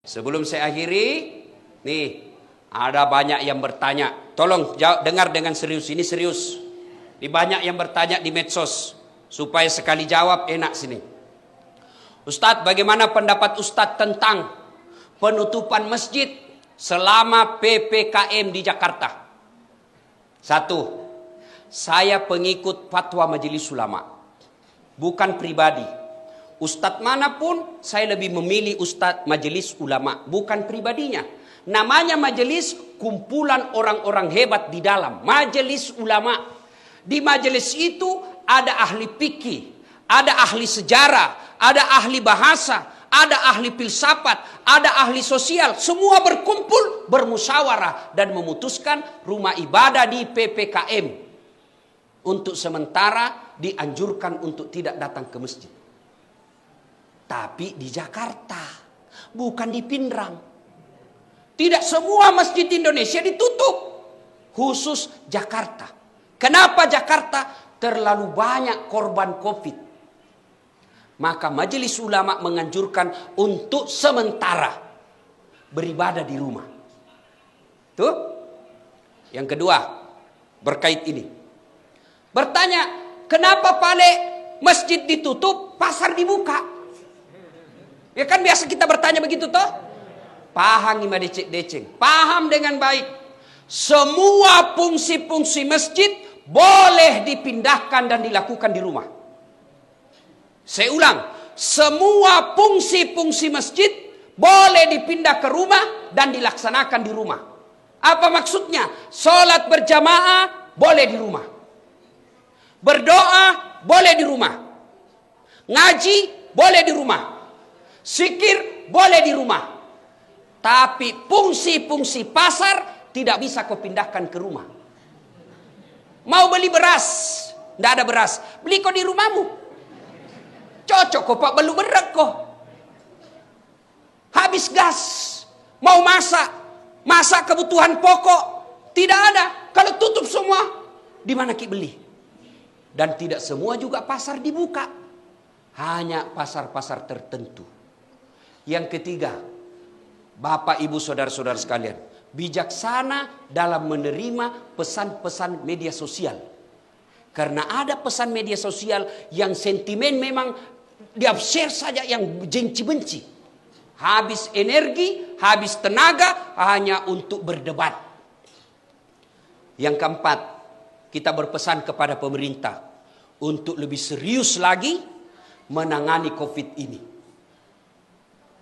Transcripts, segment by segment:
Sebelum saya akhiri, nih ada banyak yang bertanya. Tolong dengar dengan serius, ini serius. Ini banyak yang bertanya di medsos, supaya sekali jawab enak sini. Ustadz, bagaimana pendapat Ustadz tentang penutupan masjid selama PPKM di Jakarta? Satu, saya pengikut fatwa Majelis Ulama, bukan pribadi. Ustadz manapun saya lebih memilih Ustadz Majelis Ulama, bukan pribadinya. Namanya majelis, kumpulan orang-orang hebat di dalam Majelis Ulama. Di majelis itu ada ahli fikih, ada ahli sejarah, ada ahli bahasa, ada ahli filsafat, ada ahli sosial. Semua berkumpul, bermusyawarah dan memutuskan rumah ibadah di PPKM untuk sementara dianjurkan untuk tidak datang ke masjid. Tapi di Jakarta, bukan di Pindrang. Tidak semua masjid Indonesia ditutup, khusus Jakarta. Kenapa Jakarta? Terlalu banyak korban COVID. Maka Majelis Ulama menganjurkan untuk sementara beribadah di rumah. Tuh. Yang kedua, berkait ini. Bertanya, kenapa Pale masjid ditutup, pasar dibuka? Ya kan biasa kita bertanya begitu toh? Paham ima deceng. Paham dengan baik. Semua fungsi-fungsi masjid boleh dipindahkan dan dilakukan di rumah. Saya ulang, semua fungsi-fungsi masjid boleh dipindah ke rumah dan dilaksanakan di rumah. Apa maksudnya? Sholat berjamaah boleh di rumah. Berdoa boleh di rumah. Ngaji boleh di rumah. Zikir boleh di rumah. Tapi fungsi-fungsi pasar tidak bisa kau pindahkan ke rumah. Mau beli beras, tidak ada beras, beli kau di rumahmu. Cocok kok Pak, belum berat kok. Habis gas, mau masak kebutuhan pokok, tidak ada. Kalau tutup semua, di mana ki beli? Dan tidak semua juga pasar dibuka, hanya pasar-pasar tertentu. Yang ketiga, Bapak Ibu Saudara-saudara sekalian, bijaksana dalam menerima pesan-pesan media sosial. Karena ada pesan media sosial yang sentimen memang di-share saja yang benci-benci. Habis energi, habis tenaga hanya untuk berdebat. Yang keempat, kita berpesan kepada pemerintah untuk lebih serius lagi menangani COVID ini.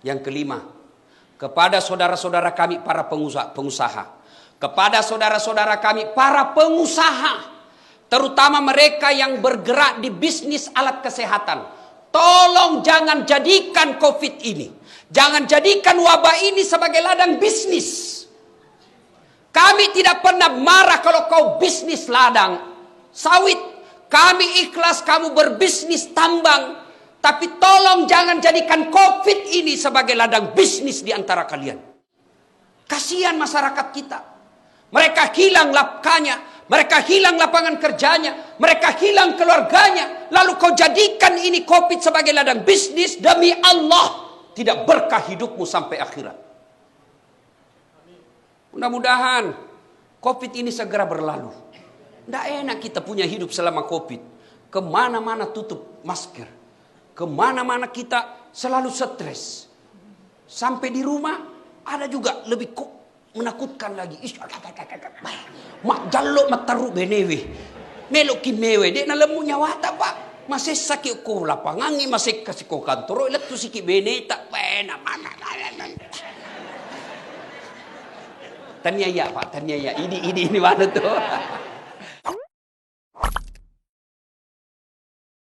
Yang kelima, kepada saudara-saudara kami para pengusaha, kepada saudara-saudara kami para pengusaha, terutama mereka yang bergerak di bisnis alat kesehatan, tolong jangan jadikan COVID ini, jangan jadikan wabah ini sebagai ladang bisnis. Kami tidak pernah marah kalau kau bisnis ladang sawit. Kami ikhlas kamu berbisnis tambang. Tapi tolong jangan jadikan COVID ini sebagai ladang bisnis di antara kalian. Kasihan masyarakat kita. Mereka hilang nafkahnya, mereka hilang lapangan kerjanya, mereka hilang keluarganya. Lalu kau jadikan ini COVID sebagai ladang bisnis, demi Allah tidak berkah hidupmu sampai akhirat. Mudah-mudahan COVID ini segera berlalu. Tidak enak kita punya hidup selama COVID. Kemana-mana tutup masker. Kemana-mana kita selalu stres. Sampai di rumah ada juga lebih menakutkan lagi. Mak jaluk mataru benewe. Melok ki mewe. Dek na lemu nyawa tak pak. Masih sakit ko lapangan. Masih kasih ko kantor. Ilat tu sikit bene tak pena. Tanya ya pak. Tanya ya. Ini mana tuh.